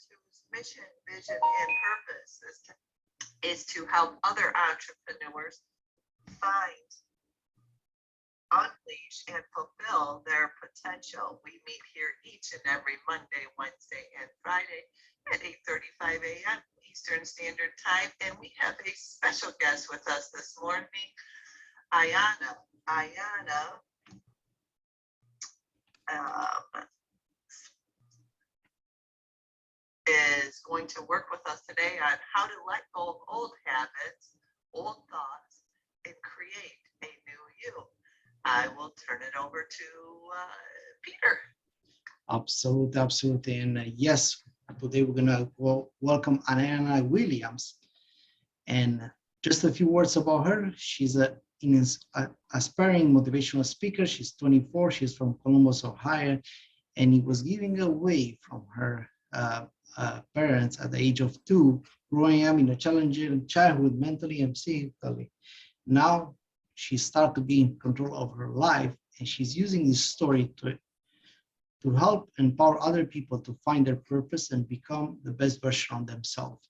Masterminds, whose mission, vision, and purpose is to help other entrepreneurs find, unleash, and fulfill their potential. We meet here each and every Monday, Wednesday, and Friday at 8:35 a.m. Eastern Standard Time. And we have a special guest with us this morning, Ayana. Ayana is going to work with us today on how to let go of old habits, old thoughts, and create a new you. I will turn it over to Peter. Absolutely. And yes, today we're gonna welcome Ayana Williams. And just a few words about her. She's an aspiring motivational speaker. She's 24. She's from Columbus, Ohio, and he was giving away from her parents at the age of 2, growing up in a challenging childhood, mentally and physically. Now she started to be in control of her life, and she's using this story to help empower other people to find their purpose and become the best version of themselves.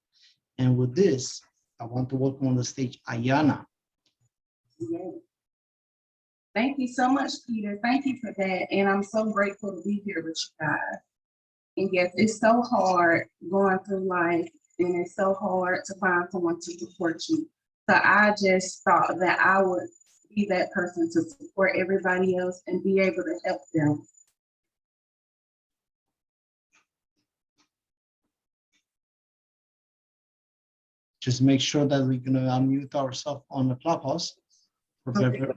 And with this, I want to welcome on the stage Ayana. Yes. Thank you so much, Peter. Thank you for that. And I'm so grateful to be here with you guys. And yes, it's so hard going through life, and it's so hard to find someone to support you. So I just thought that I would be that person to support everybody else and be able to help them. Just make sure that we're going to unmute ourselves on the Clubhouse. Okay.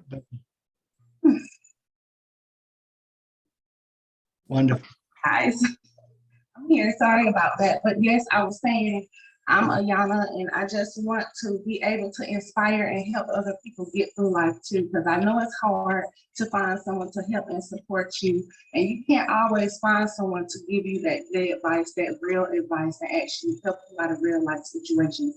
Wonderful. Guys, I'm here. Sorry about that. But yes, I was saying I'm Ayana, and I just want to be able to inspire and help other people get through life too, because I know it's hard to find someone to help and support you, and you can't always find someone to give you that good advice, that real advice, and actually help you out of real life situations.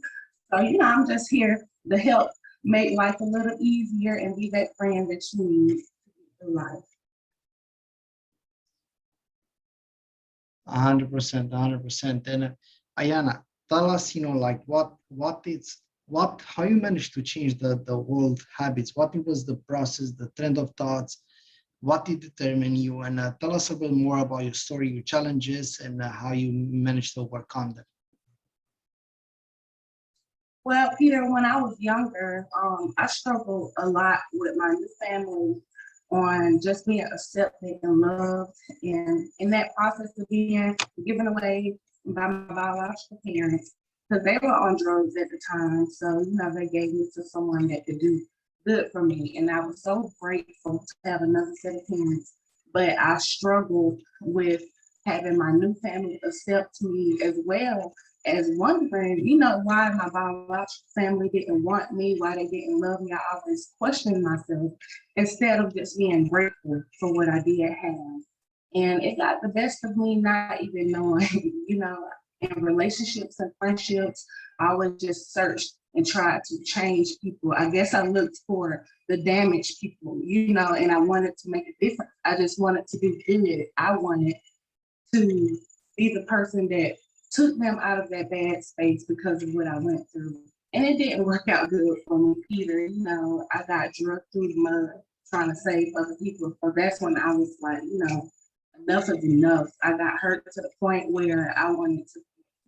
So, I'm just here to help make life a little easier and be that friend that you need to get through life. 100%. And Ayana, tell us, how you managed to change the old habits. What was the process, the trend of thoughts? What did determine you? And tell us a bit more about your story, your challenges, and how you managed to overcome them. Well, Peter, when I was younger, I struggled a lot with my new family on just being accepted and loved, and in that process of being given away by my biological parents, because they were on drugs at the time. So, they gave me to someone that could do good for me. And I was so grateful to have another set of parents. But I struggled with having my new family accept me, as well as wondering, why my biological family didn't want me, why they didn't love me. I always questioned myself instead of just being grateful for what I did have. And it got the best of me, not even knowing, in relationships and friendships, I always just searched and tried to change people. I guess I looked for the damaged people, and I wanted to make a difference. I just wanted to do good. I wanted to be the person that took them out of that bad space because of what I went through. And it didn't work out good for me, Peter. I got drugged through the mud trying to save other people. So that's when I was like, enough is enough. I got hurt to the point where I wanted to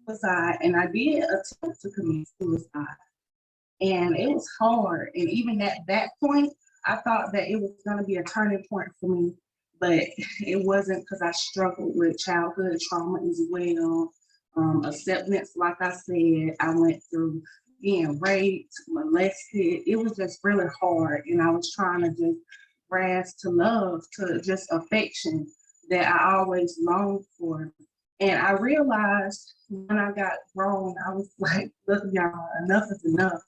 commit suicide, and I did attempt to commit suicide. And it was hard. And even at that point, I thought that it was going to be a turning point for me, but it wasn't, because I struggled with childhood trauma as well. Acceptance, like I said, I went through being raped, molested. It was just really hard. And I was trying to just grasp to love, to just affection that I always longed for. And I realized when I got grown, I was like, look, y'all, enough is enough.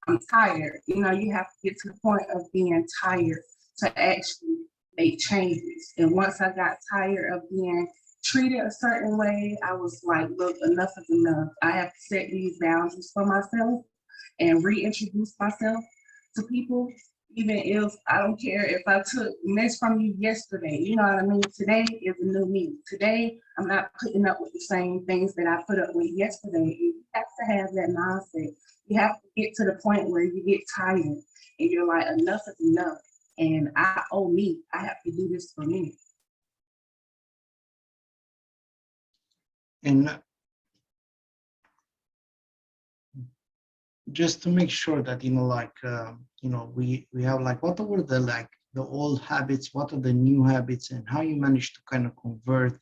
I'm tired. You have to get to the point of being tired to actually make changes. And once I got tired of being treated a certain way, I was like, look, enough is enough. I have to set these boundaries for myself and reintroduce myself to people, Even if I don't care if I took mess from you yesterday, you know what I mean? Today is a new me. Today, I'm not putting up with the same things that I put up with yesterday. You have to have that mindset. You have to get to the point where you get tired and you're like, enough is enough. And I owe me. I have to do this for me. And just to make sure that, we have like, what were the old habits, what are the new habits, and how you manage to kind of convert,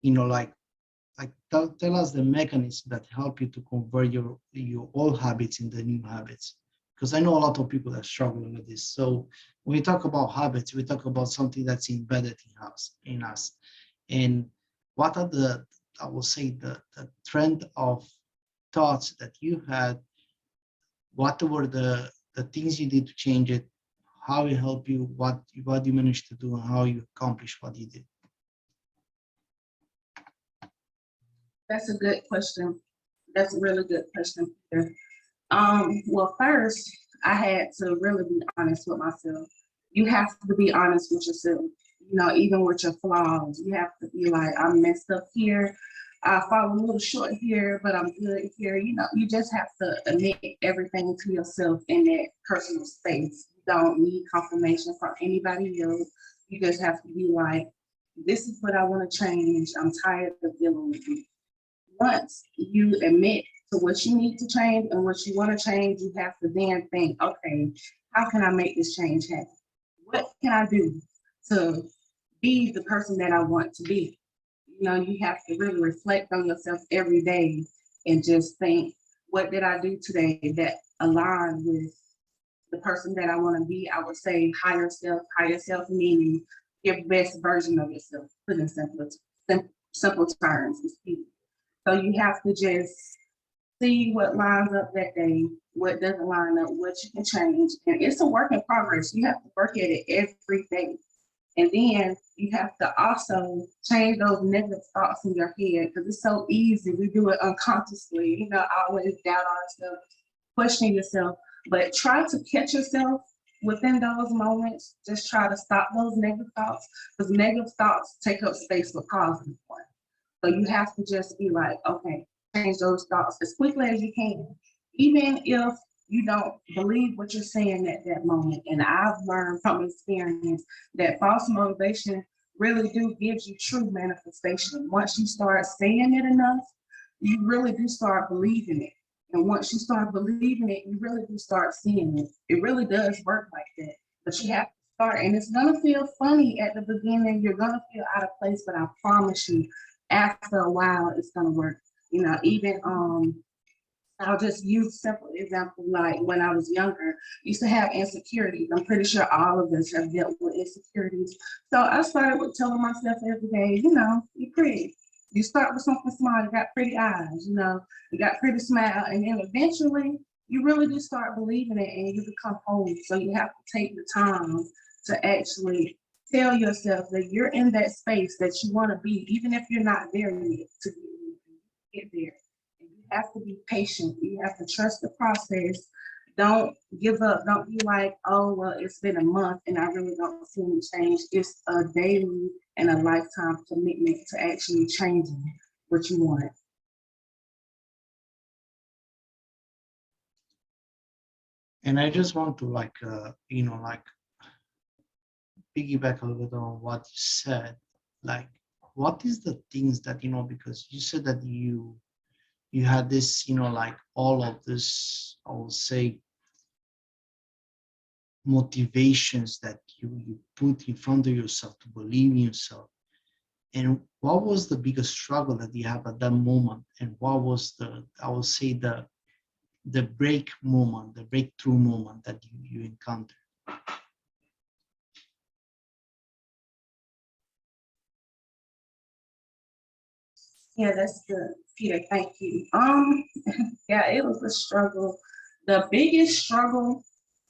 tell us the mechanism that help you to convert your old habits in the new habits. Because I know a lot of people are struggling with this. So when we talk about habits, we talk about something that's embedded in us. And what are I will say, the trend of thoughts that you had? What were the things you did to change it? How it helped you? What you managed to do, and how you accomplished what you did? That's a good question. That's a really good question, Peter. Well, first, I had to really be honest with myself. You have to be honest with yourself. Even with your flaws, you have to be like, I'm messed up here. I fall a little short here, but I'm good here. You just have to admit everything to yourself in that personal space. You don't need confirmation from anybody else. You just have to be like, this is what I want to change. I'm tired of dealing with it. Once you admit to what you need to change and what you want to change, you have to then think, okay, how can I make this change happen? What can I do to be the person that I want to be? You have to really reflect on yourself every day and just think, what did I do today that aligned with the person that I want to be? I would say higher self meaning your best version of yourself, put in simple terms. So you have to just see what lines up that day, what doesn't line up, what you can change. And it's a work in progress. You have to work at it every day. And then you have to also change those negative thoughts in your head, because it's so easy. We do it unconsciously, always doubt ourselves, question yourself, but try to catch yourself within those moments. Just try to stop those negative thoughts, because negative thoughts take up space for positive ones. So you have to just be like, okay, change those thoughts as quickly as you can, even if you don't believe what you're saying at that moment. And I've learned from experience that false motivation really gives you true manifestation. Once you start saying it enough, you really do start believing it. And once you start believing it, you really do start seeing it. It really does work like that. But you have to start, and it's gonna feel funny at the beginning. You're gonna feel out of place, but I promise you, after a while, it's gonna work. Even I'll just use a simple example, like when I was younger, used to have insecurities. I'm pretty sure all of us have dealt with insecurities. So I started with telling myself every day, you're pretty. You start with something small, you got pretty eyes, you got pretty smile, and then eventually you really do start believing it and you become whole. So you have to take the time to actually tell yourself that you're in that space that you want to be, even if you're not there yet, to get there. You have to be patient. You have to trust the process. Don't give up. Don't be like, oh, well, it's been a month and I really don't see any change. It's a daily and a lifetime commitment to actually changing what you want. And I just want to piggyback a little bit on what you said. Like, what is the things that, because you said that you had this, all of this, I will say, motivations that you put in front of yourself to believe in yourself. And what was the biggest struggle that you have at that moment? And what was I will say, the breakthrough moment that you encountered? Yeah, that's good, Peter. Thank you. Yeah, it was a struggle. The biggest struggle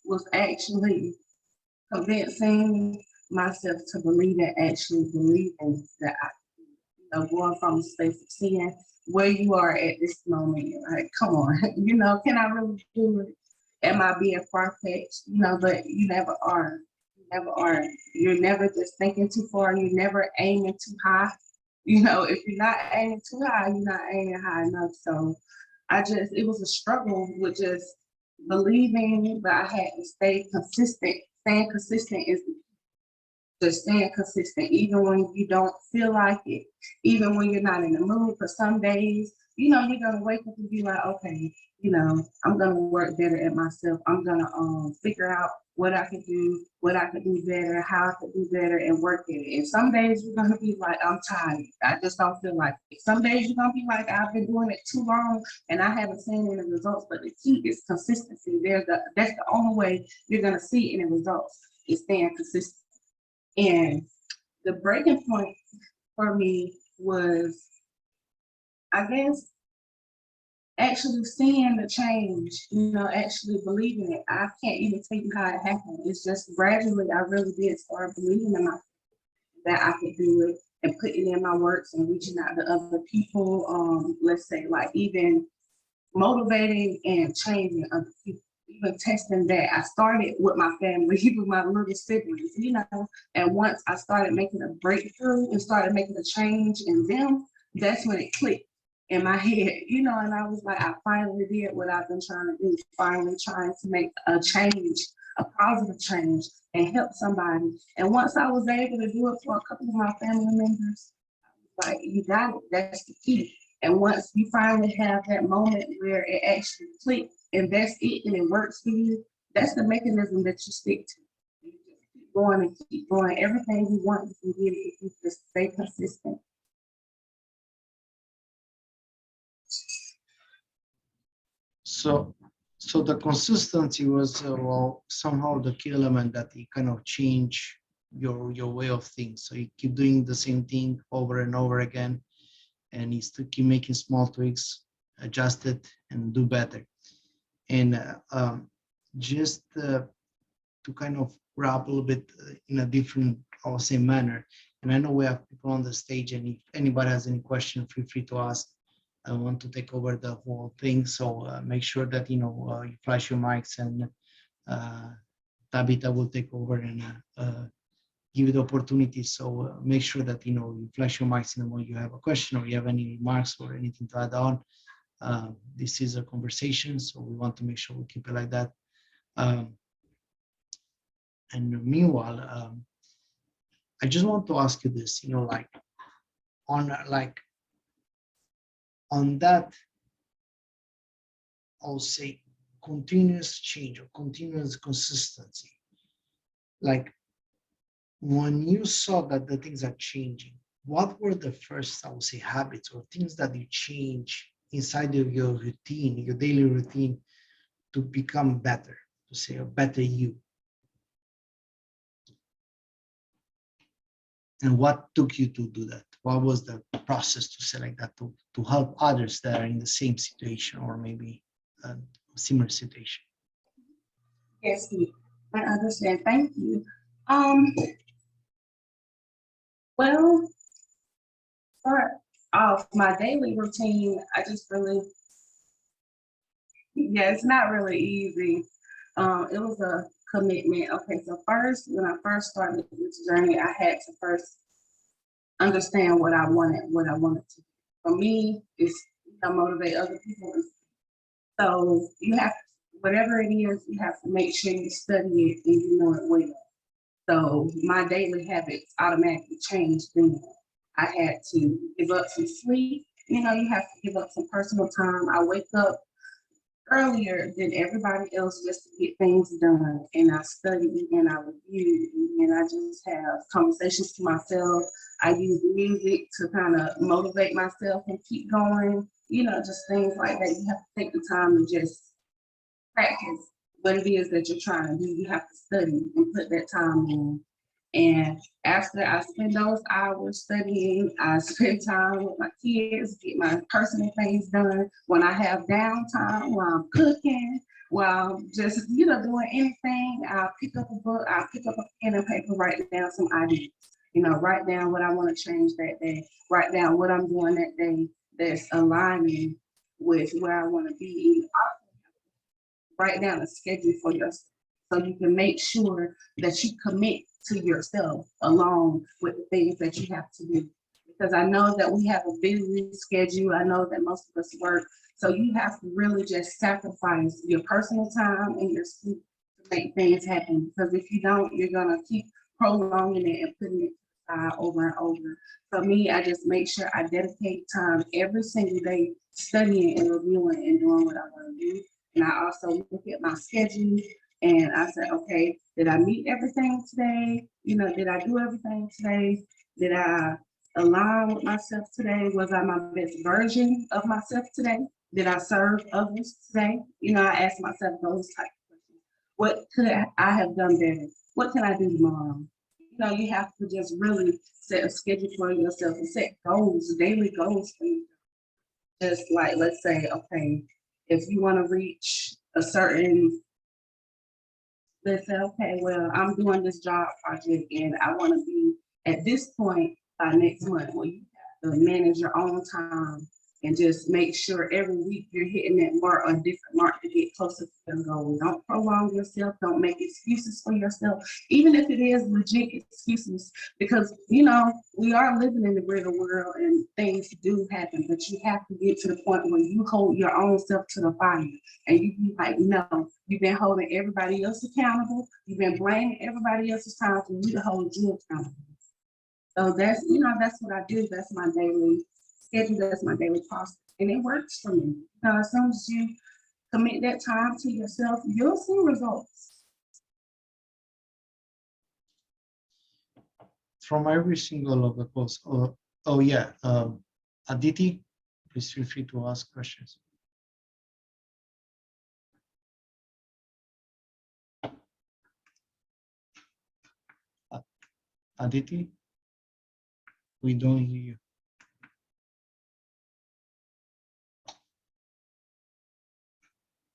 was actually convincing myself to believe and actually believing that going from a space of seeing where you are at this moment, you're like, come on, can I really do it? am I being far-fetched? But you never are. You never are. You're never just thinking too far. You're never aiming too high. If you're not aiming too high, you're not aiming high enough. So it was a struggle with just believing that I had to stay consistent. Staying consistent is just staying consistent, even when you don't feel like it, even when you're not in the mood. For some days, you're gonna wake up and be like, okay, I'm gonna work better at myself. I'm gonna figure out what I can do, better, how I can do better, and work at it. And some days you're gonna be like, I'm tired. I just don't feel like it. Some days you're gonna be like, I've been doing it too long and I haven't seen any results. But the key is consistency. That's the only way you're gonna see any results, is staying consistent. And the breaking point for me was, I guess, actually seeing the change, actually believing it. I can't even tell you how it happened. It's just gradually, I really did start believing in myself that I could do it, and putting in my works and reaching out to other people. Let's say, like, even motivating and changing other people. Even testing that. I started with my family, with my little siblings, and once I started making a breakthrough and started making a change in them, that's when it clicked in my head, and I was like, I finally did what I've been trying to do, finally trying to make a change, a positive change, and help somebody. And once I was able to do it for a couple of my family members, like, you got it, that's the key. And once you finally have that moment where it actually clicks and that's it and it works for you, that's the mechanism that you stick to. You just keep going and keep going. Everything you want, you can get it if you just stay consistent. So the consistency was somehow the key element that it kind of change your way of things. So you keep doing the same thing over and over again, and you still keep making small tweaks, adjust it, and do better. And just to kind of wrap a little bit in a different, I would say, manner. And I know we have people on the stage, and if anybody has any question, feel free to ask. I want to take over the whole thing, so make sure that you flash your mics, and Tabitha will take over and give you the opportunity. So make sure that you flash your mics in the moment you have a question or you have any remarks or anything to add on. This is a conversation, so we want to make sure we keep it like that. And meanwhile, I just want to ask you this, on that, I'll say, continuous change or continuous consistency. Like, when you saw that the things are changing, what were the first, I would say, habits or things that you change inside of your routine, your daily routine, to become better, to say a better you? And what took you to do that? What was the process to say like that, to help others that are in the same situation or maybe a similar situation? Yes, I understand. Thank you. Well, start off my daily routine, I just really, it's not really easy. It was a commitment. Okay, so when I first started this journey, I had to first understand what I wanted to do. For me, it's motivate other people. So you have, whatever it is, you have to make sure you study it and you know it well. So my daily habits automatically changed then. I had to give up some sleep. You have to give up some personal time. I wake up earlier than everybody else just to get things done. And I study and I review and I just have conversations to myself. I use music to kind of motivate myself and keep going. Just things like that. You have to take the time to just practice what it is that you're trying to do. You have to study and put that time in. And after I spend those hours studying, I spend time with my kids, get my personal things done. When I have downtime, while I'm cooking, while I'm just, doing anything, I'll pick up a book, I'll pick up a pen and paper, write down some ideas. Write down what I want to change that day, write down what I'm doing that day that's aligning with where I want to be. write down a schedule for yourself so you can make sure that you commit to yourself along with the things that you have to do. Because I know that we have a busy schedule. I know that most of us work. So you have to really just sacrifice your personal time and your sleep to make things happen. Because if you don't, you're gonna keep prolonging it and putting it over and over. For me, I just make sure I dedicate time every single day studying and reviewing and doing what I want to do. And I also look at my schedule and I say, okay, did I meet everything today? You know, did I do everything today? Did I align with myself today? Was I my best version of myself today? Did I serve others today? You know, I ask myself those type of questions. What could I have done better? What can I do tomorrow? You know, you have to just really set a schedule for yourself and set goals, daily goals for you. Just like, let's say, okay, if you want to reach a certain, let's say, okay, well, I'm doing this job project and I want to be at this point by next month. Well, you have to manage your own time and just make sure every week you're hitting that mark, a different mark to get closer to your goal. Don't prolong yourself. Don't make excuses for yourself, even if it is legit excuses, because, you know, we are living in the real world and things do happen, but you have to get to the point where you hold your own self to the fire and you be like, no, you've been holding everybody else accountable. You've been blaming everybody else's time for you to hold you accountable. So that's, you know, that's what I do. That's my daily schedule. That's my daily process. And it works for me. As soon as you commit that time to yourself, you'll see results. From every single of the posts. Oh yeah, Aditi, please feel free to ask questions. Aditi, we don't hear you.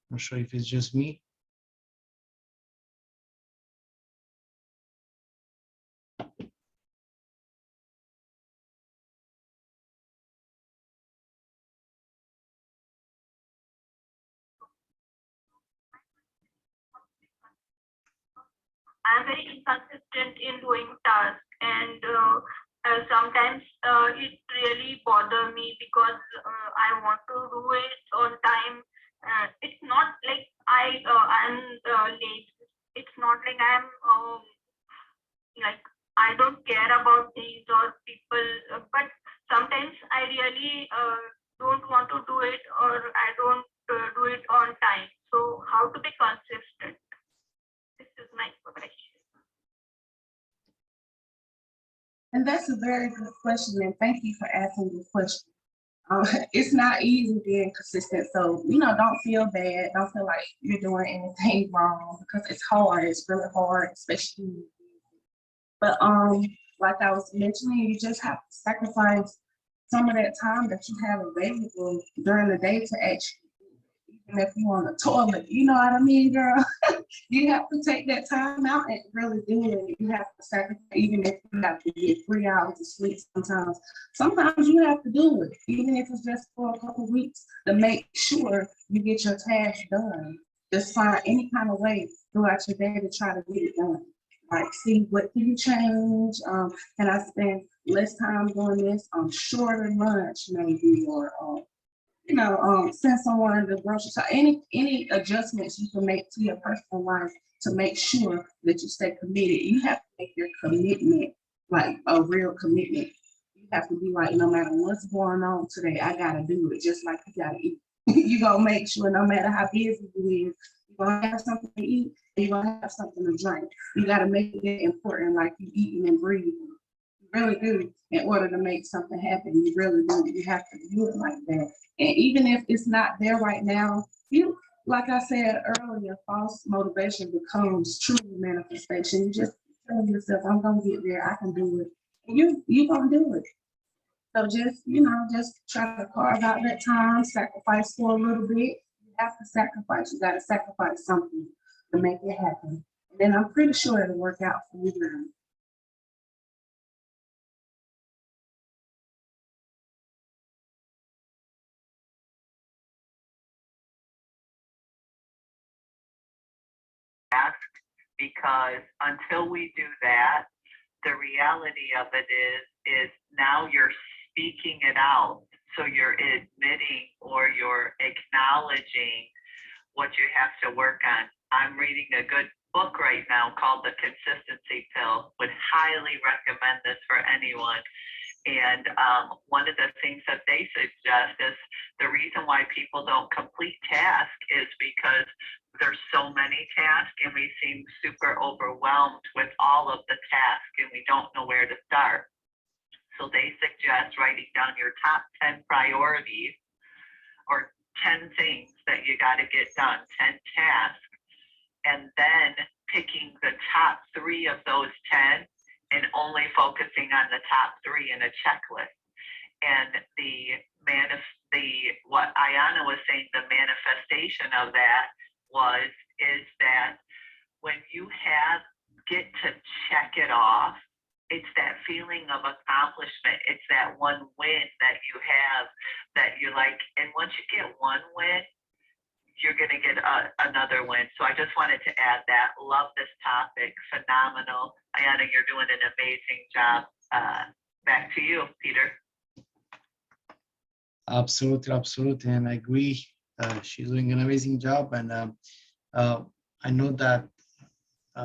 Not sure if it's just me. I'm very inconsistent in doing tasks, and sometimes it really bother me because I want to do it on time. It's not like I'm late. It's not like I'm like I don't care about things or people, but sometimes I really don't want to do it, or I don't do it on time. So how to be consistent? This is my question. And that's a very good question. And thank you for asking the question. It's not easy being consistent. So, you know, don't feel bad. Don't feel like you're doing anything wrong because it's hard. It's really hard, especially. But like I was mentioning, you just have to sacrifice some of that time that you have available during the day to actually, even if you're on the toilet, you know what I mean, girl? You have to take that time out and really do it. You have to sacrifice, even if you have to get 3 hours of sleep sometimes. Sometimes you have to do it, even if it's just for a couple of weeks, to make sure you get your task done. Just find any kind of way throughout your day to try to get it done. Like, see what can you change? Can I spend less time doing this? Shorter lunch maybe, or you know, send someone to the grocery store. Any adjustments you can make to your personal life to make sure that you stay committed. You have to make your commitment like a real commitment. You have to be like, no matter what's going on today, I gotta do it. Just like you gotta eat. You gonna make sure no matter how busy you is, you're gonna have something to eat and you're gonna have something to drink. You gotta make it important, like you eating and breathing. You really do. In order to make something happen, you really do. You have to do it like that. And even if it's not there right now, you, like I said earlier, false motivation becomes true manifestation. You just tell yourself, I'm gonna get there, I can do it. And you gonna do it. So just, you know, just try to carve out that time, sacrifice for a little bit. You have to sacrifice. You gotta sacrifice something to make it happen. And then I'm pretty sure it'll work out for you. because until we do that, the reality of it is now you're speaking it out. So you're admitting or you're acknowledging what you have to work on. I'm reading a good book right now called The Consistency Pill. Would highly recommend this for anyone. And one of the things that they suggest is the reason why people don't complete tasks is because there's so many tasks and we seem super overwhelmed with all of the tasks and we don't know where to start. So they suggest writing down your top 10 priorities or 10 things that you got to get done, 10 tasks, and then picking the top 3 of those 10 and only focusing on the top 3 in a checklist. And what Ayana was saying, the manifestation of that is that when you get to check it off, it's that feeling of accomplishment. It's that one win that you have that you like. And once you get one win, you're going to get another win. So I just wanted to add that. Love this topic. Phenomenal. Ayana, you're doing an amazing job. Back to you, Peter. Absolutely, absolutely. And I agree. She's doing an amazing job. And I know that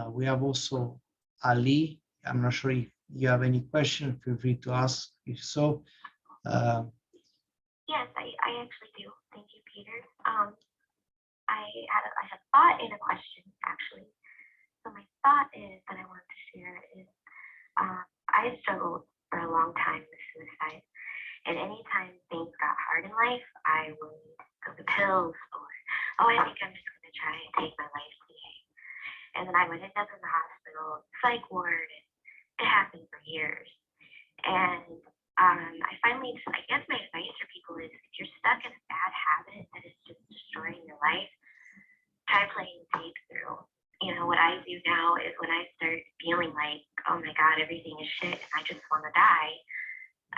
we have also Ali. I'm not sure if you have any question. Feel free to ask. If so, yes, I actually do. Thank you, Peter. I had a thought and a question actually. So my thought is that I wanted to share is I had struggled for a long time with suicide, and anytime things got hard in life, I would go to pills or I think I'm just going to try and take my life today, and then I would end up in the hospital, psych ward, and it happened for years. And I finally, I guess my advice for people is if you're stuck in a bad habit that is just destroying your life, try playing tape through. You know, what I do now is when I start feeling like, oh my God, everything is shit and I just want to die,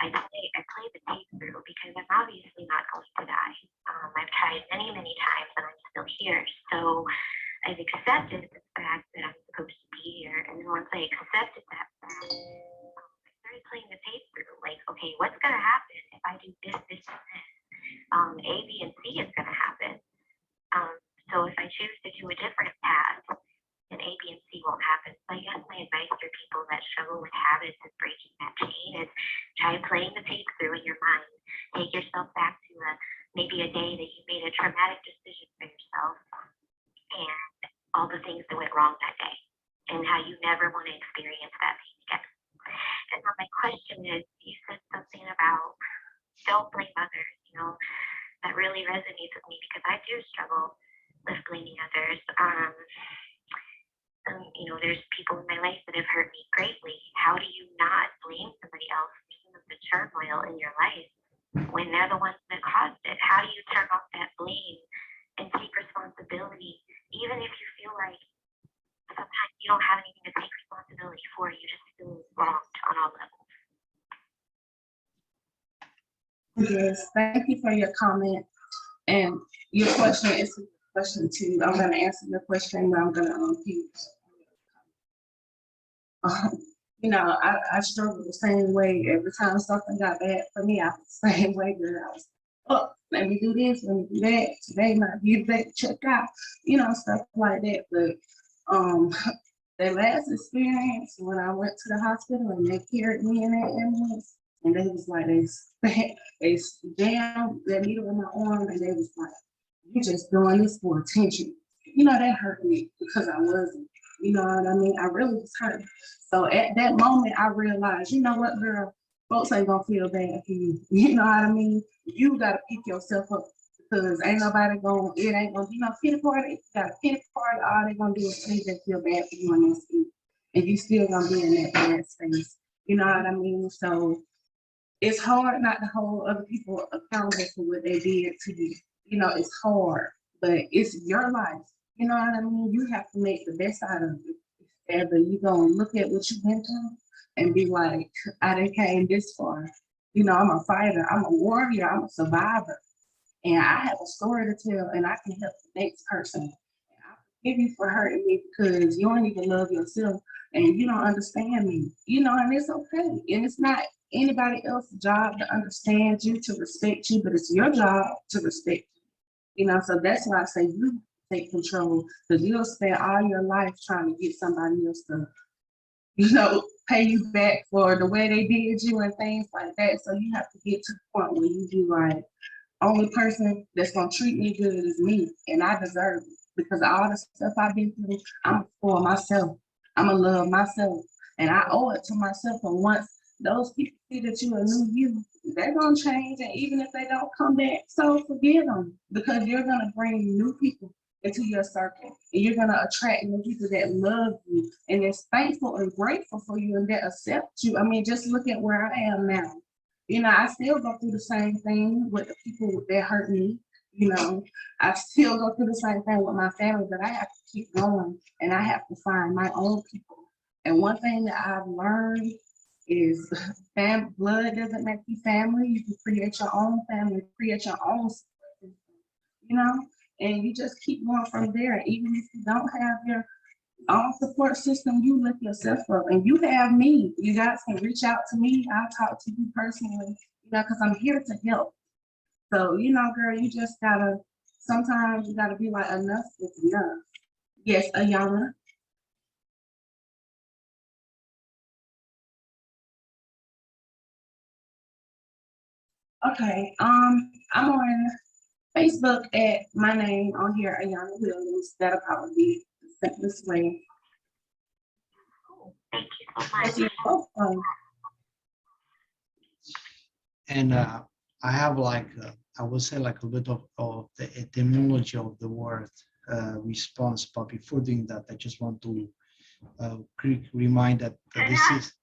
I play the tape through because I'm obviously not going to die. I've tried many, many times and I'm still here. So I've accepted the fact that I'm supposed to be here. And then once I accepted that fact, I started playing the tape through. Like, okay, what's going to happen if I do this, this, and this? A, B, and C is going to happen. So if I choose to do a different path, then A, B, and C won't happen. So I guess my advice for people that struggle with habits and breaking that chain is try playing the tape through in your mind. Take yourself back to maybe a day that you made a traumatic decision for yourself and all the things that went wrong that day and how you never want to experience that pain again. And now my question is, you said something about don't blame others, you know, that really resonates with me because I do struggle with blaming others. You know, there's people in my life that have hurt me greatly. How do you not blame somebody else for some of the turmoil in your life when they're the ones that caused it? How do you turn off that blame and take responsibility, even if you feel like sometimes you don't have anything to take responsibility for, you just feel wronged on all levels? Yes, thank you for your comment. And your question is a question too. I'm going to answer your question, but I'm going to you know, I struggle the same way. Every time something got bad for me, I was the same way. Girl, I was, oh, let me do this, let me do that. Today might be a bad check out, you know, stuff like that. But the last experience when I went to the hospital and they carried me in that ambulance, and they was like, they jammed that needle in my arm, and they was like, "You just doing this for attention." You know, that hurt me because I wasn't. You know what I mean? I really was hurt. So at that moment, I realized, you know what, girl, folks ain't gonna feel bad for you. You know what I mean? You gotta pick yourself up because ain't nobody gonna, it ain't gonna be no pity party. You got a pity party, all they gonna do is say they feel bad for you on that street. And you still gonna be in that bad space. You know what I mean? So it's hard not to hold other people accountable for what they did to you. You know, it's hard, but it's your life. You know what I mean? You have to make the best out of it. Either you gonna look at what you've been through and be like, I done came this far. You know, I'm a fighter, I'm a warrior, I'm a survivor. And I have a story to tell and I can help the next person. And I you for hurting me because you don't even love yourself and you don't understand me, and it's okay. And it's not anybody else's job to understand you, to respect you, but it's your job to respect so that's why I say you take control, because you'll spend all your life trying to get somebody else to, pay you back for the way they did you and things like that. So you have to get to the point where you be like, only person that's gonna treat me good is me, and I deserve it because of all the stuff I've been through. I'm for myself. I'm gonna love myself, and I owe it to myself. And once those people see that you a new you, they're gonna change, and even if they don't come back, so forget them because you're gonna bring new people into your circle, and you're gonna attract new people that love you and is thankful and grateful for you and that accept you. I mean, just look at where I am now. I still go through the same thing with the people that hurt me. I still go through the same thing with my family, but I have to keep going and I have to find my own people. And one thing that I've learned is blood doesn't make you family. You can create your own family, create your own support system, and you just keep going from there. Even if you don't have your own support system, you lift yourself up, and you have me. You guys can reach out to me. I'll talk to you personally, because I'm here to help. So, girl, you just gotta, sometimes you gotta be like, enough is enough. Yes, Ayana. Okay, I'm on Facebook at my name on here, Ayana Williams. That'll probably be the simplest way. Thank you so much. Yes, you're welcome. And I have like, I would say like a bit of the etymology of the word response. But before doing that, I just want to quick remind that this is.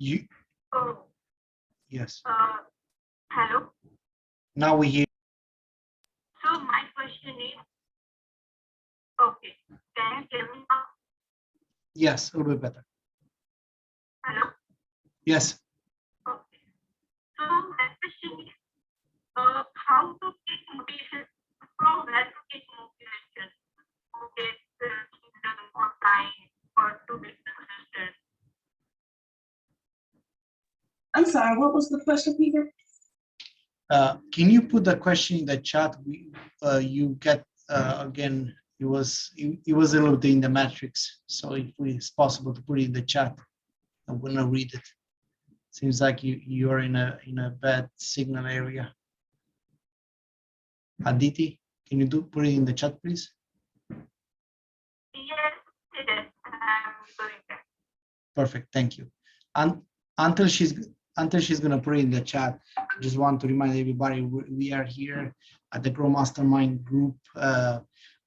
You, Oh, yes. hello. Now we hear. So my question is, okay, can you hear me now? Yes, a little bit better. Hello. Yes. Okay. So my question is, how to get motivation, from where to get motivation to get things done on time or to be consistent? I'm sorry, what was the question, Peter? Can you put the question in the chat? You get again. It was a little bit in the matrix. So if it's possible to put it in the chat, I'm gonna read it. Seems like you're in a bad signal area. Aditi, can you put it in the chat, please? Yes, it is. I'm doing that. Perfect, thank you. And until she's gonna put it in the chat, I just want to remind everybody we are here at the Growth Mastermind Group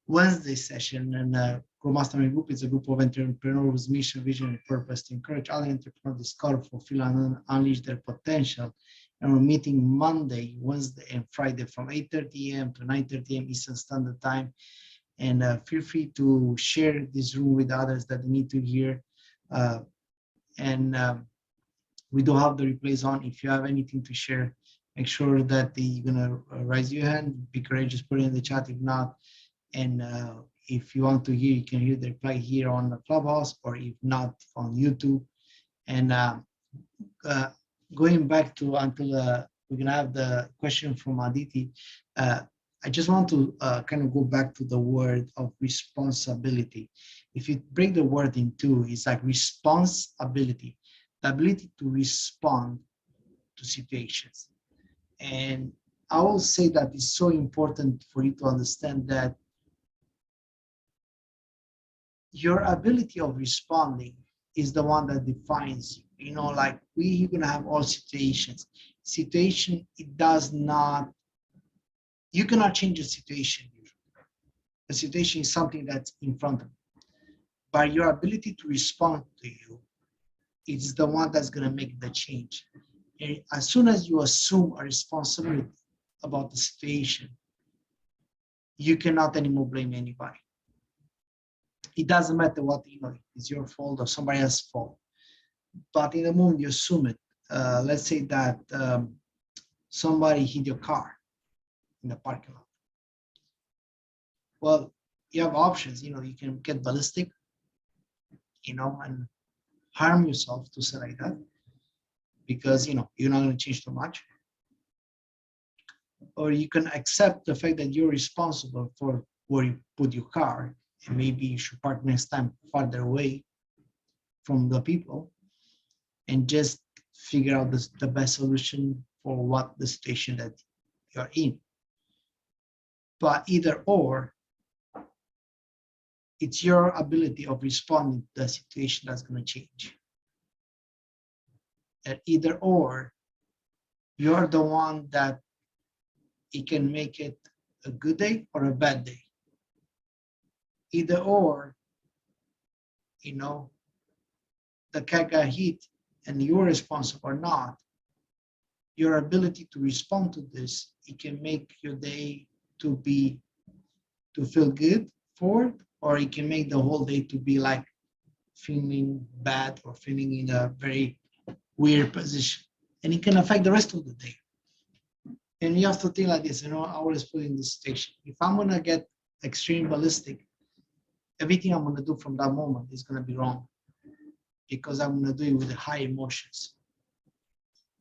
Wednesday session. And Growth Mastermind Group is a group of entrepreneurs with mission, vision, and purpose to encourage other entrepreneurs to discover, fulfill, and unleash their potential. And we're meeting Monday, Wednesday, and Friday from 8:30 a.m. to 9:30 a.m. Eastern Standard Time. And feel free to share this room with others that need to hear. We do have the replays on. If you have anything to share, make sure that you're gonna raise your hand. Be courageous, put it in the chat. If not, and if you want to hear, you can hear the reply here on the Clubhouse, or if not, on YouTube. And going back to until we're gonna have the question from Aditi. I just want to kind of go back to the word of responsibility. If you break the word in two, it's like responsibility, the ability to respond to situations. And I will say that it's so important for you to understand that your ability of responding is the one that defines you. Like we're gonna have all situations. Situation, it does not, you cannot change a situation. The situation is something that's in front of you. But your ability to respond to you, it's the one that's gonna make the change. And as soon as you assume a responsibility about the situation, you cannot anymore blame anybody. It doesn't matter what, it's your fault or somebody else's fault. But in the moment you assume it, let's say that somebody hit your car in the parking lot. Well, you have options, you can get ballistic, and harm yourself, to say like that, because, you're not going to change too much. Or you can accept the fact that you're responsible for where you put your car, and maybe you should park next time farther away from the people, and just figure out the best solution for what the situation that you're in. But either or, it's your ability of responding to the situation that's going to change. And either or, you're the one that it can make it a good day or a bad day. Either or, the cat got hit and you're responsible or not, your ability to respond to this, it can make your day to feel good for it, or it can make the whole day to be like feeling bad or feeling in a very weird position. And it can affect the rest of the day. And you have to think like this, I always put in this station. If I'm gonna get extreme ballistic, everything I'm gonna do from that moment is gonna be wrong, because I'm gonna do it with high emotions.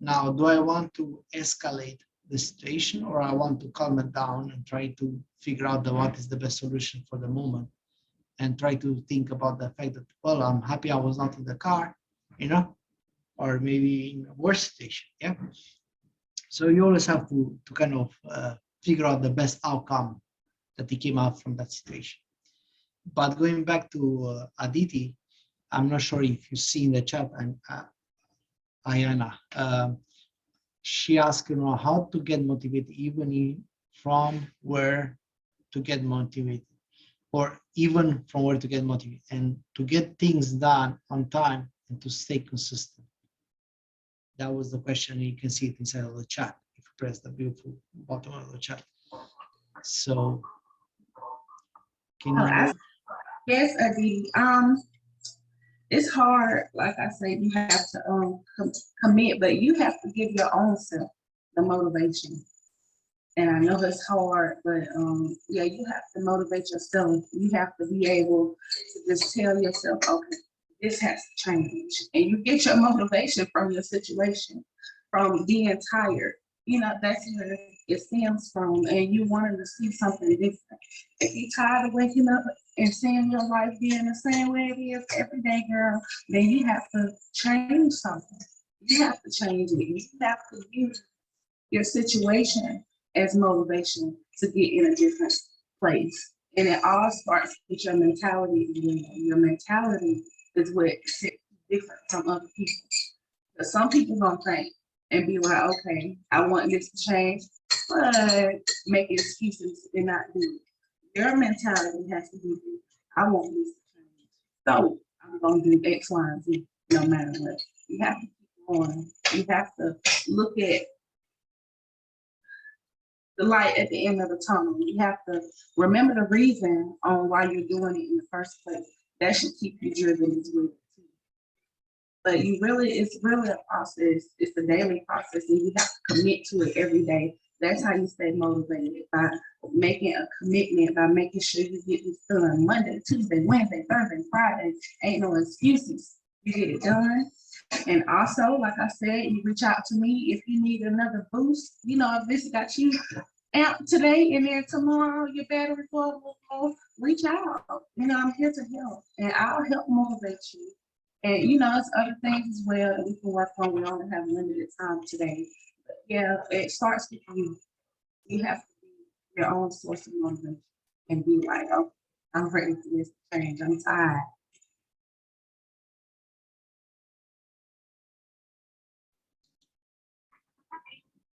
Now, do I want to escalate the situation, or I want to calm it down and try to figure out what is the best solution for the moment, and try to think about the fact that, well, I'm happy I was not in the car, or maybe in a worse situation, yeah? So you always have to kind of figure out the best outcome that came out from that situation. But going back to Aditi, I'm not sure if you see in the chat, and Ayana, she asked, how to get motivated, even from where to get motivated, or even from where to get motivated, and to get things done on time and to stay consistent. That was the question. You can see it inside of the chat if you press the beautiful bottom of the chat. So, can you? Yes, Aditi. It's hard. Like I said, you have to commit, but you have to give your own self the motivation. And I know it's hard, but yeah, you have to motivate yourself. You have to be able to just tell yourself, okay, this has to change. And you get your motivation from your situation, from being tired. That's where it stems from, and you wanted to see something different. If you're tired of waking up and seeing your life being the same way it is every day, girl, then you have to change something. You have to change it. You have to use your situation as motivation to get in a different place. And it all starts with your mentality. Your mentality is what sets you different from other people. But some people gonna think and be like, okay, I want this to change, but make excuses and not do it. Your mentality has to be, I want this to change, so I'm gonna do X, Y, and Z no matter what. You have to keep going. You have to look at the light at the end of the tunnel. You have to remember the reason on why you're doing it in the first place. That should keep you driven as well. But it's really a process. It's a daily process, and you have to commit to it every day. That's how you stay motivated, by making a commitment, by making sure you get this done Monday, Tuesday, Wednesday, Thursday, Friday. Ain't no excuses. You get it done. And also, like I said, you reach out to me if you need another boost. If this got you out today and then tomorrow your battery will go, reach out. I'm here to help, and I'll help motivate you. And it's other things as well that we can work on. We only have limited time today. But yeah, it starts with you. You have to be your own source of motivation and be like, oh, I'm ready for this change. I'm tired.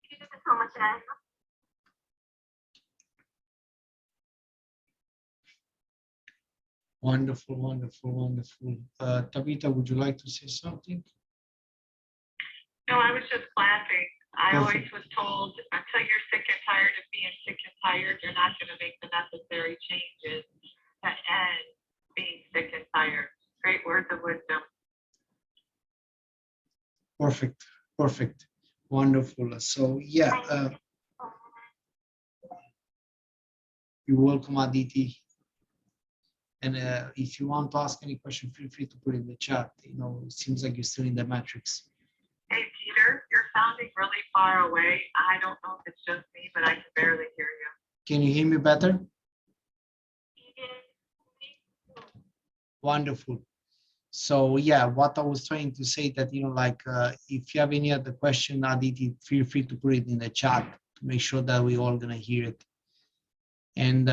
Thank you so much, Anna. Wonderful, wonderful, wonderful. Tabitha, would you like to say something? No, I was just laughing. I always Perfect. was told until you're sick and tired of being sick and tired, you're not going to make the necessary changes to end being sick and tired. Great words of wisdom. Perfect. Perfect. Wonderful. So yeah, you're welcome, Aditi. And if you want to ask any question, feel free to put in the chat. You know, it seems like you're still in the matrix. Hey, Peter, you're sounding really far away. I don't know if it's just me, but I can barely hear you. Can you hear me better? Wonderful. So yeah, what I was trying to say that, you know, like if you have any other question, Aditi, feel free to put it in the chat to make sure that we all gonna hear it. And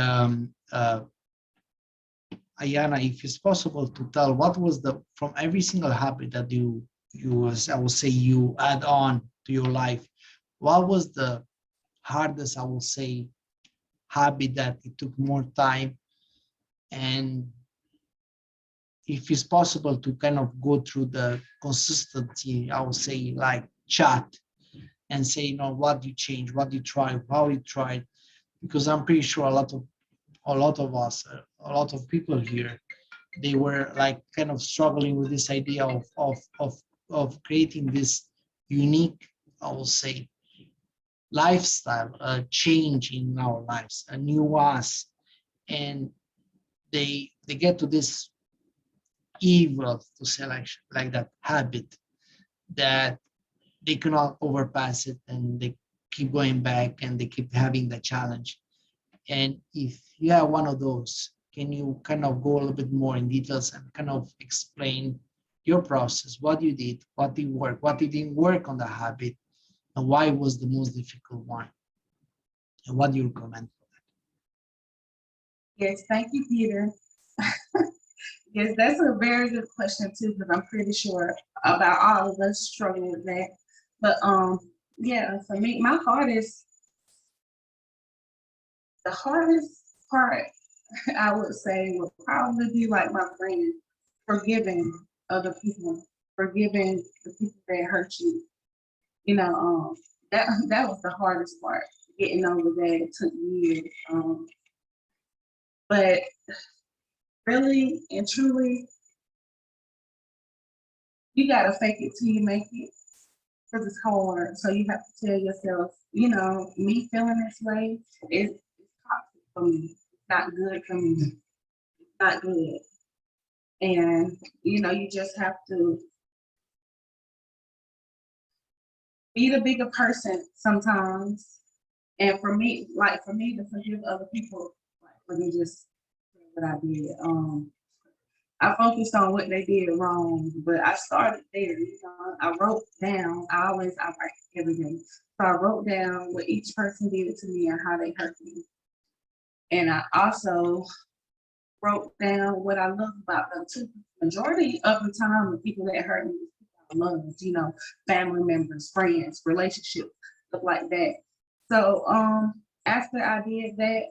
Ayana, if it's possible to tell what was the, from every single habit that you was, I will say, you add on to your life, what was the hardest, I will say, habit that it took more time? And if it's possible to kind of go through the consistency, I would say, like chat and say, you know, what you change, what you try, how you tried, because I'm pretty sure a lot of us, a lot of people here, they were like kind of struggling with this idea of creating this unique, I will say, lifestyle, a change in our lives, a new us, and they get to this evil, to say like that, habit that they cannot overpass it, and they keep going back and they keep having the challenge. And if you are one of those, can you kind of go a little bit more in details and kind of explain your process, what you did, what did work, what didn't work on the habit, and why was the most difficult one, and what do you recommend for Yes, thank you, Peter. Yes, that's a very good question too, because I'm pretty sure about all of us struggle with that. But yeah, for me, the hardest part I would say would probably be like my friend, forgiving other people, forgiving the people that hurt you. You know, that was the hardest part. Getting over that, it took years. But really and truly, you gotta fake it till you make it, because it's hard. So you have to tell yourself, you know, me feeling this way is toxic for me. It's not good for me. It's not good. And you know, you just have to be the bigger person sometimes. And for me to forgive other people, like, let me just say what I did. I focused on what they did wrong, but I started there. You know, I wrote down. I write every day. So I wrote down what each person did to me and how they hurt me. And I also wrote down what I love about them too. Majority of the time, the people that hurt me, I love, you know, family members, friends, relationships, stuff like that. So after I did that,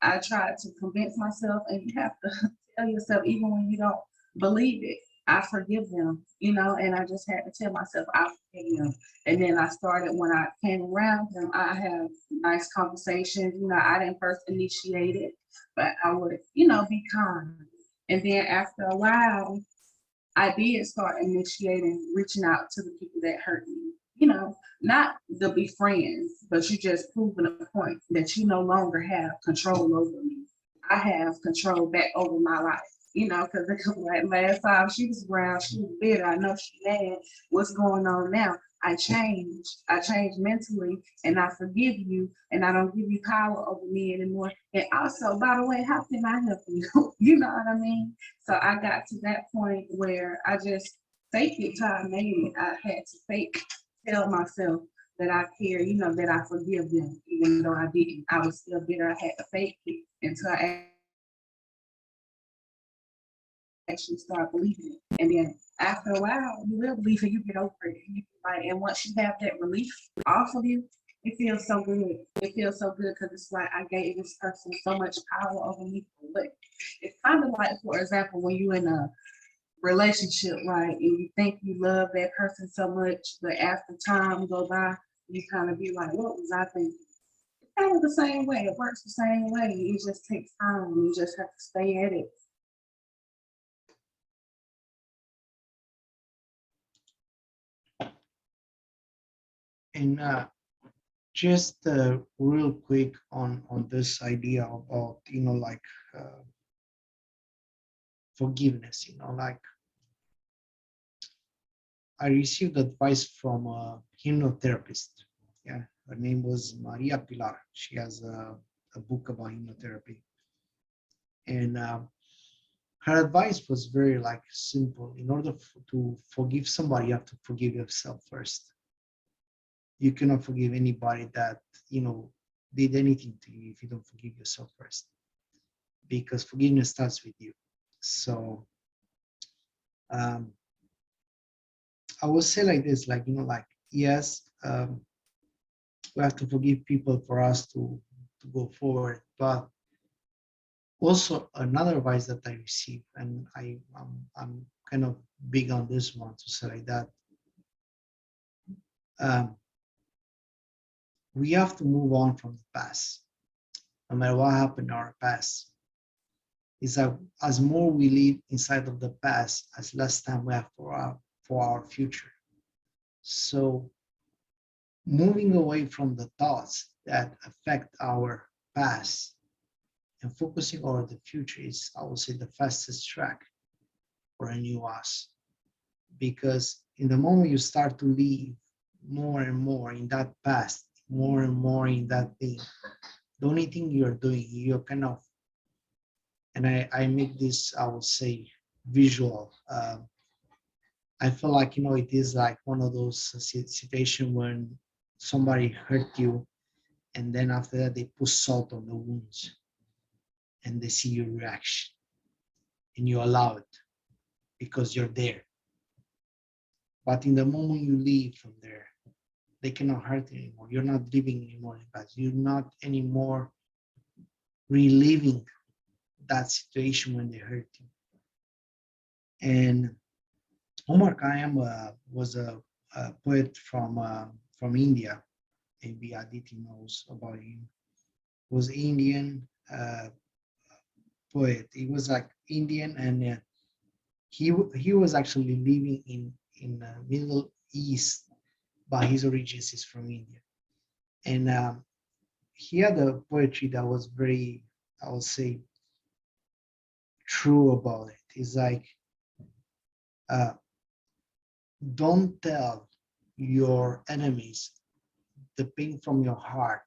I tried to convince myself, and you have to tell yourself, even when you don't believe it, I forgive them, you know, and I just had to tell myself I forgive them. And then I started, when I came around them, I have nice conversations. You know, I didn't first initiate it, but I would, you know, be kind. And then after a while, I did start initiating, reaching out to the people that hurt me. You know, not to be friends, but you just proving a point that you no longer have control over me. I have control back over my life. You know, because like last time she was around, she was bitter. I know she mad. What's going on now? I changed. I changed mentally, and I forgive you, and I don't give you power over me anymore. And also, by the way, how can I help you? You know what I mean? So I got to that point where I just faked it till I made it. I had to tell myself that I care, you know, that I forgive them, even though I didn't. I was still bitter. I had to fake it until I actually start believing it. And then after a while, you will believe it, you get over it. You like, and once you have that relief off of you, it feels so good. It feels so good because it's like I gave this person so much power over me. But it's kind of like, for example, when you're in a relationship right and you think you love that person so much, but after time go by, you kind of be like, what was I thinking? It's kind of the same way. It works the same way. It just takes time. You just have to stay at it. And just real quick on this idea about, like forgiveness, like I received advice from a hypnotherapist. Yeah, her name was Maria Pilar. She has a book about hypnotherapy, and her advice was very like simple. In order to forgive somebody, you have to forgive yourself first. You cannot forgive anybody that did anything to you if you don't forgive yourself first, because forgiveness starts with you. So um, I will say like this, like yes, we have to forgive people for us to go forward, but also another advice that I received, and I'm kind of big on this one to say like that. Um, we have to move on from the past, no matter what happened in our past. Is that as more we live inside of the past, as less time we have for our future. So moving away from the thoughts that affect our past and focusing on the future is, I would say, the fastest track for a new us. Because in the moment you start to live more and more in that past, more and more in that thing, the only thing you're doing, you're kind of, and I make this, I would say, visual. I feel like, it is like one of those situations when somebody hurt you, and then after that, they put salt on the wounds and they see your reaction and you allow it because you're there. But in the moment you leave from there, they cannot hurt you anymore. You're not living anymore in the past. You're not anymore reliving that situation when they hurt you. And Omar Khayyam was a poet from India. Maybe Aditi knows about him. Was Indian poet. He was like Indian, and he was actually living in Middle East, but his origins is from India. And he had a poetry that was very, I would say, true about it. It's like, uh, don't tell your enemies the pain from your heart,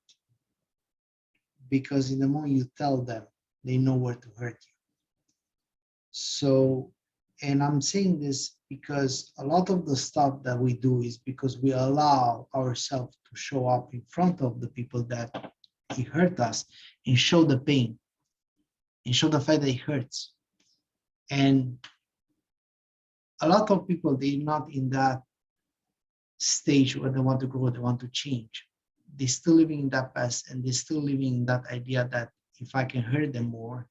because in the moment you tell them, they know where to hurt you. So, and I'm saying this because a lot of the stuff that we do is because we allow ourselves to show up in front of the people that it hurt us and show the pain and show the fact that it hurts. And a lot of people, they're not in that stage where they want to grow, they want to change. They're still living in that past, and they're still living in that idea that if I can hurt them more,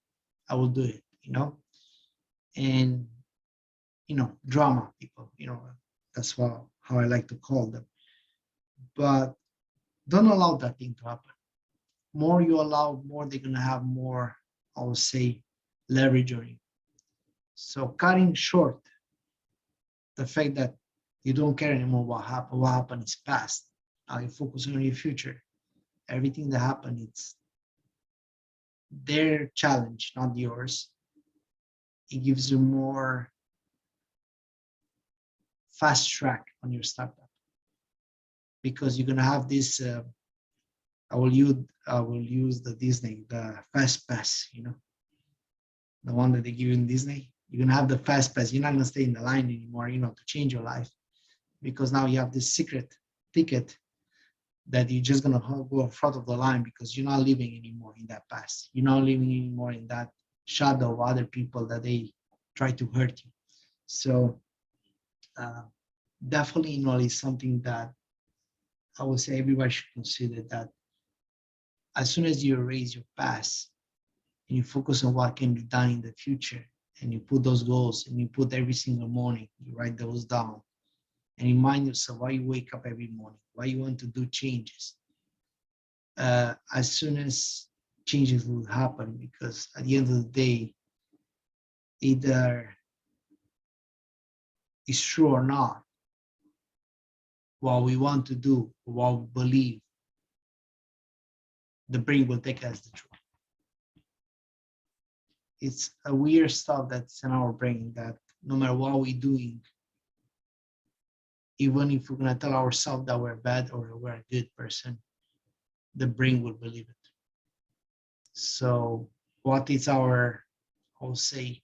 I will do it, And, drama people, that's how I like to call them. But don't allow that thing to happen. More you allow, more they're going to have more, I would say, leverage on you. So cutting short the fact that you don't care anymore what happened is past. Now you focus on your future. Everything that happened, it's their challenge, not yours. It gives you more fast track on your startup, because you're gonna have this. I will use the Disney, the fast pass. The one that they give you in Disney. You're gonna have the fast pass. You're not gonna stay in the line anymore. To change your life, because now you have this secret ticket that you're just gonna go in front of the line, because you're not living anymore in that past. You're not living anymore in that shadow of other people that they try to hurt you. So definitely, it's something that I would say everybody should consider, that as soon as you erase your past and you focus on what can be done in the future, and you put those goals and you put every single morning, you write those down and remind yourself why you wake up every morning, why you want to do changes. As soon as changes will happen, because at the end of the day, either it's true or not, what we want to do, what we believe, the brain will take as the truth. It's a weird stuff that's in our brain that no matter what we're doing, even if we're gonna tell ourselves that we're bad or we're a good person, the brain will believe it. So what is our, I'll say,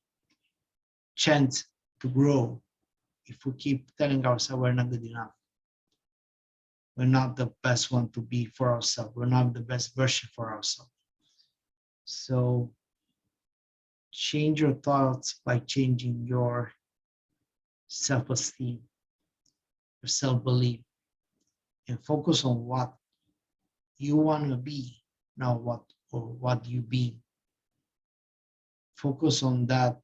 chance to grow if we keep telling ourselves we're not good enough? We're not the best one to be for ourselves. We're not the best version for ourselves. So change your thoughts by changing your self-esteem, your self-belief, and focus on what you want to be, not what you be. Focus on that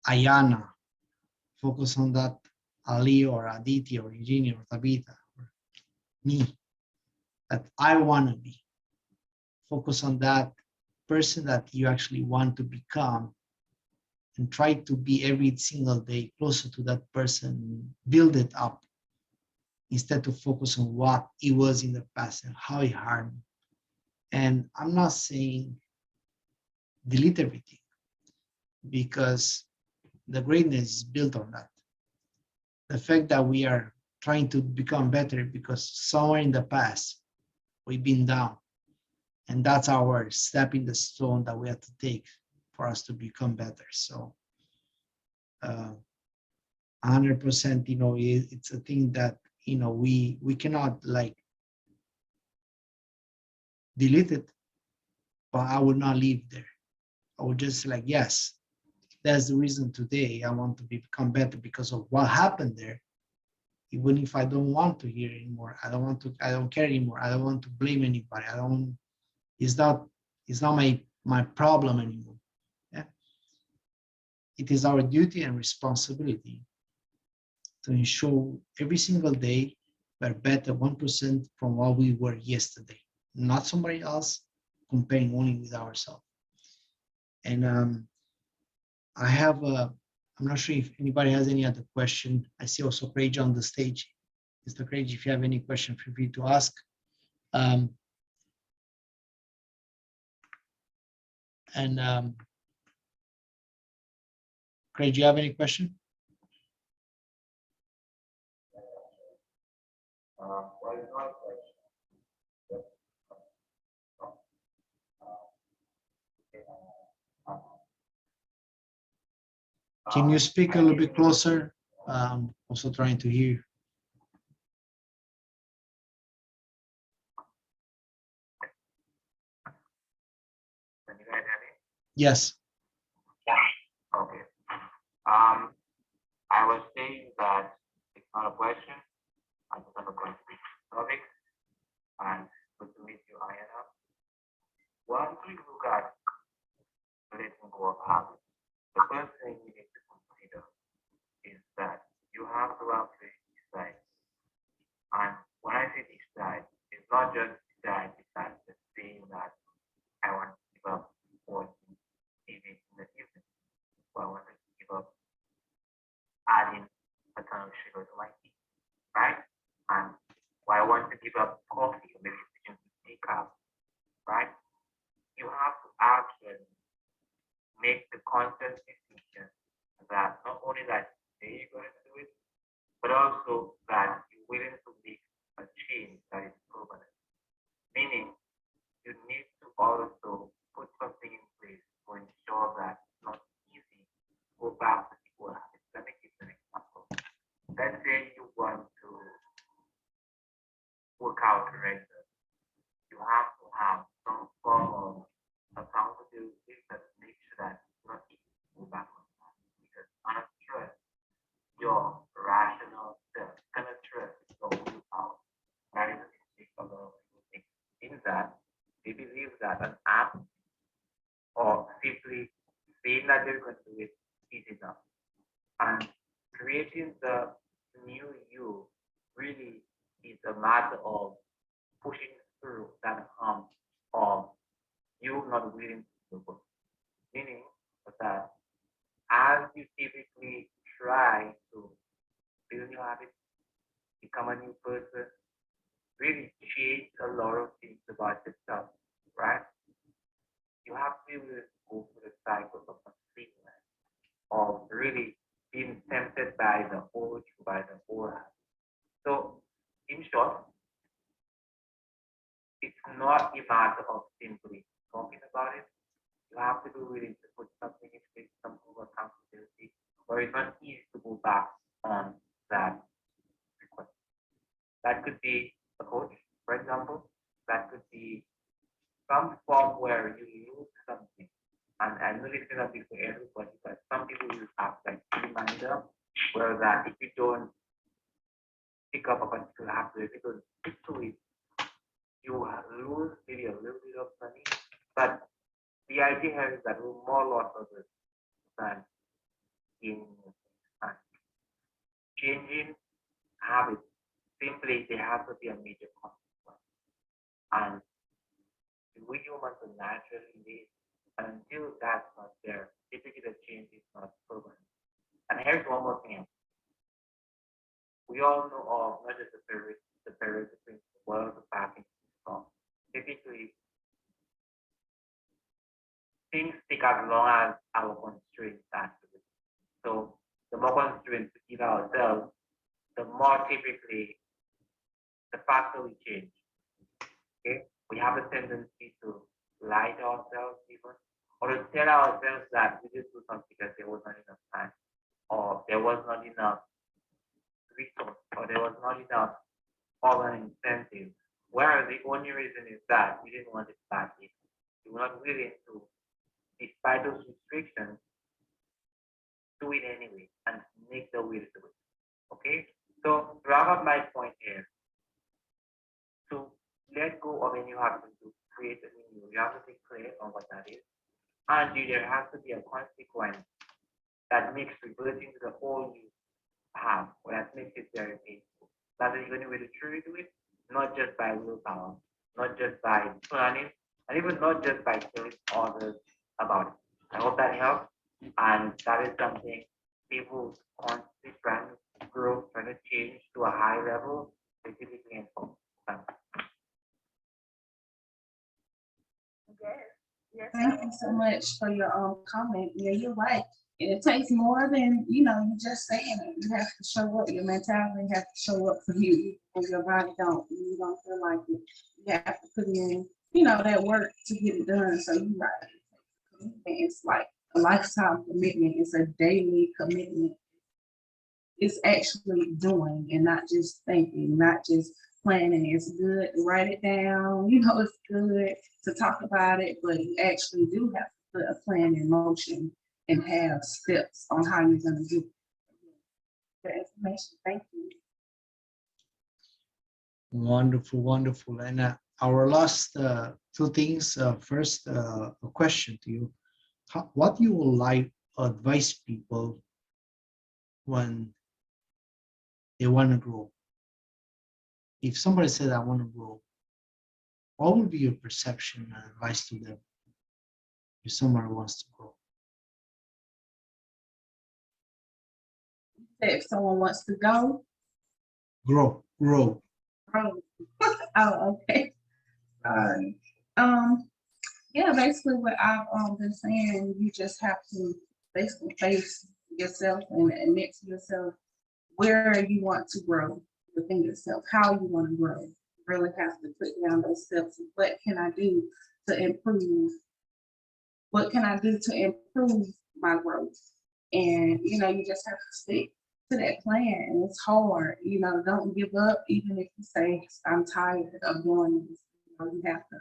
Ayana. Focus on that Ali or Aditi or Eugenia or Tabitha or me that I want to be. Focus on that person that you actually want to become and try to be every single day closer to that person, build it up instead of focus on what it was in the past and how it harmed me. And I'm not saying delete everything, because the greatness is built on that. The fact that we are trying to become better because somewhere in the past we've been down, and that's our step in the stone that we have to take for us to become better. So 100%, it's a thing that we cannot like delete it, but I would not leave there. I would just like, yes, that's the reason today I want to become better because of what happened there. Even if I don't want to hear anymore, I don't care anymore. I don't want to blame anybody. It's not my problem anymore. Yeah. It is our duty and responsibility to ensure every single day we're better 1% from what we were yesterday, not somebody else, comparing only with ourselves. And I'm not sure if anybody has any other question. I see also Craig on the stage. Mr. Craig, if you have any question, feel free to ask. Craig, do you have any question? Can you speak a little bit closer? Also trying to hear you. Can you guys hear me? Yes. Okay. I was saying that it's not a question. I just have a question topic. And good to meet you, Ayana. Once we look at letting go of habits, the first thing you need to consider is that you have to actually decide. And when I say decide, it's not just decide just saying that I want to give up watching TV in the evening, or I want to give up adding a ton of sugar to my tea, right? And why I want to give up coffee, or maybe switching to decaf, right? You have to actually make the conscious decision that not only that today you're going to do it, but also that you're willing to make a change that is permanent. Meaning, you need to also put something in place to ensure that it's not easy to go back to the old habits. Let me give you an example. Let's say you want to work out regularly. You have to have some form of accountability that makes sure that it's not easy to go back on that. Because under stress, your rational self gonna trust your willpower. That is a mistake a lot of people make. In that they believe that an app or simply can do it easy enough. And creating the new you really is a matter of pushing through that hump of you not willing to do work. Meaning that as you typically try to build new habits, become a new person, really change a lot of things about yourself, right? You have to really go through the cycle of completeness, of really being tempted by the old, by the old habit. So, in short, it's not a matter of simply talking about it. You have to be willing to put something in place, some accountability, or it's not easy to go back on that request. That could be a coach, for example. That could be some form where you lose something. And I know this cannot be for everybody, but some people use apps like reminder, where that if you don't pick up a particular habit, if you don't stick to it, you lose maybe a little bit of money. But the idea here is that we're more loss of it than in changing habits. Simply, there has to be a major consequence. And we humans are naturally lazy. And until that's not there, typically the change is not permanent. And here's one more thing. We all know of not just the Pareto principle, what are the packing system. Typically, things take as long as our constraints actually. So the more constraints we give ourselves, the more typically the faster we change. Okay? We have a tendency to lie to ourselves even, or to tell ourselves that we just do something because there was not enough time, or there was not enough resource, or there was not enough other incentive. Whereas the only reason is that we didn't want it badly. We were not willing to, despite those restrictions, do it anyway and make the will do it. Okay? So to wrap up my point here, to let go of a new habit to create a new, you have to be clear on what that is. And there has to be a consequence that makes reverting to the old you have, or that makes it very painful. That's the only way to truly do it, not just by willpower, not just by planning, and even not just by telling others about it. I hope that helps. And that is something people constantly trying to grow, trying to change to a high level, specifically in focus. Yes, thank you so much for your comment. Yeah, you're right. And it takes more than, you just saying it. You have to show up. Your mentality has to show up for you. And your body don't. You don't feel like it. You have to put in, that work to get it done. So you're right. It's like a lifetime commitment. It's a daily commitment. It's actually doing and not just thinking, not just planning. It's good to write it down. It's good to talk about it, but you actually do have to put a plan in motion and have steps on how you're going to do the information. Thank you. Wonderful, wonderful. And our last two things. First, a question to you. What you would like to advise people when they want to grow? If somebody said, I want to grow, what would be your perception and advice to them if someone wants to grow? If someone wants to go, Grow. Oh, okay. Yeah, basically what I've been saying, you just have to basically face yourself and admit to yourself where you want to grow within yourself, how you want to grow. You really have to put down those steps. What can I do to improve? What can I do to improve my growth? And you just have to stick to that plan. And it's hard. Don't give up, even if you say I'm tired of doing this. You have to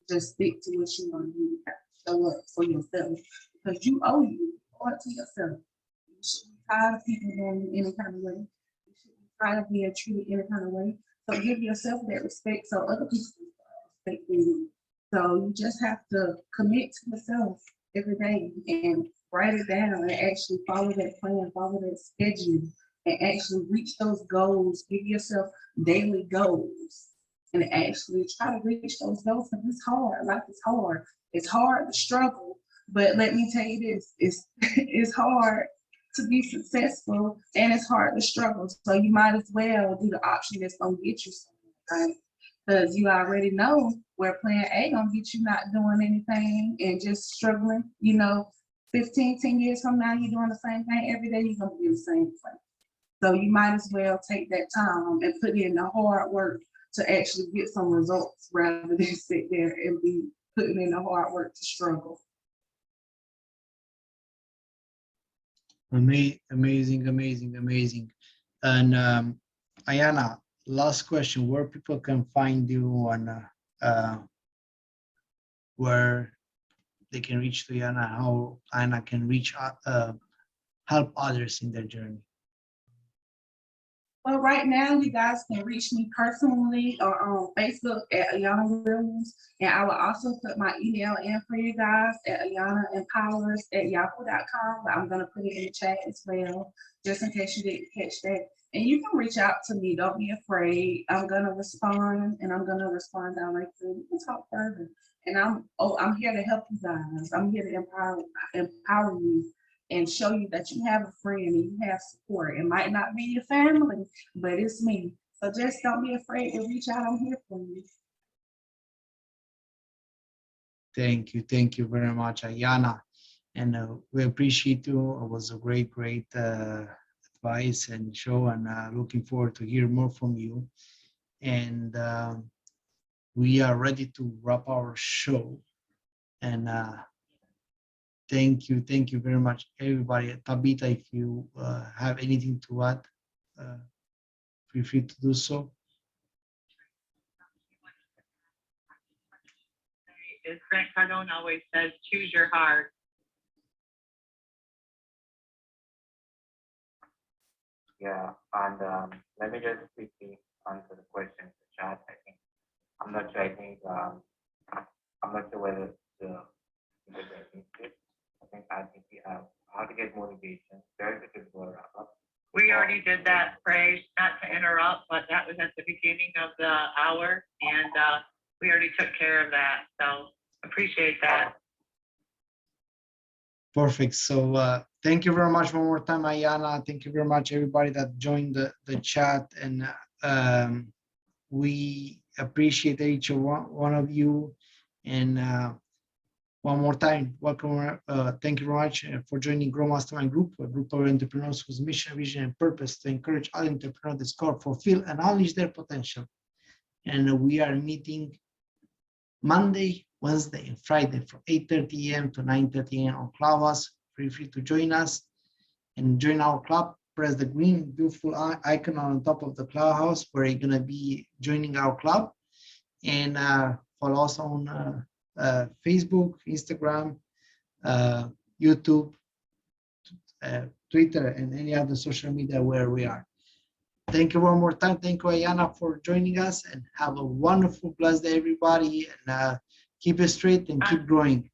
just stick to what you want to do. You have to show up for yourself because you owe it to yourself. You shouldn't be tired of people doing any kind of way. You shouldn't be tired of being treated any kind of way. So give yourself that respect so other people respect you. So you just have to commit to yourself every day and write it down and actually follow that plan, follow that schedule, and actually reach those goals. Give yourself daily goals and actually try to reach those goals because it's hard. Life is hard. It's hard to struggle, but let me tell you this, it's it's hard to be successful and it's hard to struggle. So you might as well do the option that's gonna get you something, right? Because you already know where plan A gonna get you not doing anything and just struggling, 10 years from now, you're doing the same thing every day, you're gonna do the same thing. So you might as well take that time and put in the hard work to actually get some results rather than sit there and be putting in the hard work to struggle. Amazing. And Ayana, last question, where people can find you and where they can reach to Ayana, how Ayana can reach help others in their journey. Well, right now, you guys can reach me personally or on Facebook at Ayana Williams. And I will also put my email in for you guys at ayanaempowers@yahoo.com. But I'm going to put it in the chat as well, just in case you didn't catch that. And you can reach out to me. Don't be afraid. I'm going to respond, and I'm going to respond directly. We can talk further. And I'm here to help you guys. I'm here to empower you and show you that you have a friend and you have support. It might not be your family, but it's me. So just don't be afraid to reach out. I'm here for you. Thank you very much, Ayana. And we appreciate you. It was a great advice and show, and looking forward to hear more from you. And we are ready to wrap our show. And thank you very much, everybody. Tabitha, if you have anything to add, feel free to do so. As Grant Cardone always says, choose your heart. Yeah, and let me just quickly answer the question in the chat. I'm not sure. I'm not sure whether the I think we have how to get motivation. Very good to wrap up. We already did that, Praise, not to interrupt, but that was at the beginning of the hour, and we already took care of that. So appreciate that. Perfect. So thank you very much one more time, Ayana. Thank you very much, everybody that joined the chat. And we appreciate each one of you. And one more time, welcome. Thank you very much for joining Growth Mastermind Group, a group of entrepreneurs whose mission, vision, and purpose to encourage other entrepreneurs to discover, fulfill, and unleash their potential. And we are meeting Monday, Wednesday, and Friday from 8:30 a.m. to 9:30 a.m. on Clubhouse. Feel free to join us and join our club. Press the green beautiful icon on top of the Clubhouse where you're gonna be joining our club. And follow us on Facebook, Instagram, YouTube, Twitter, and any other social media where we are. Thank you one more time. Thank you, Ayana, for joining us, and have a wonderful, blessed day, everybody. And keep it straight and keep growing.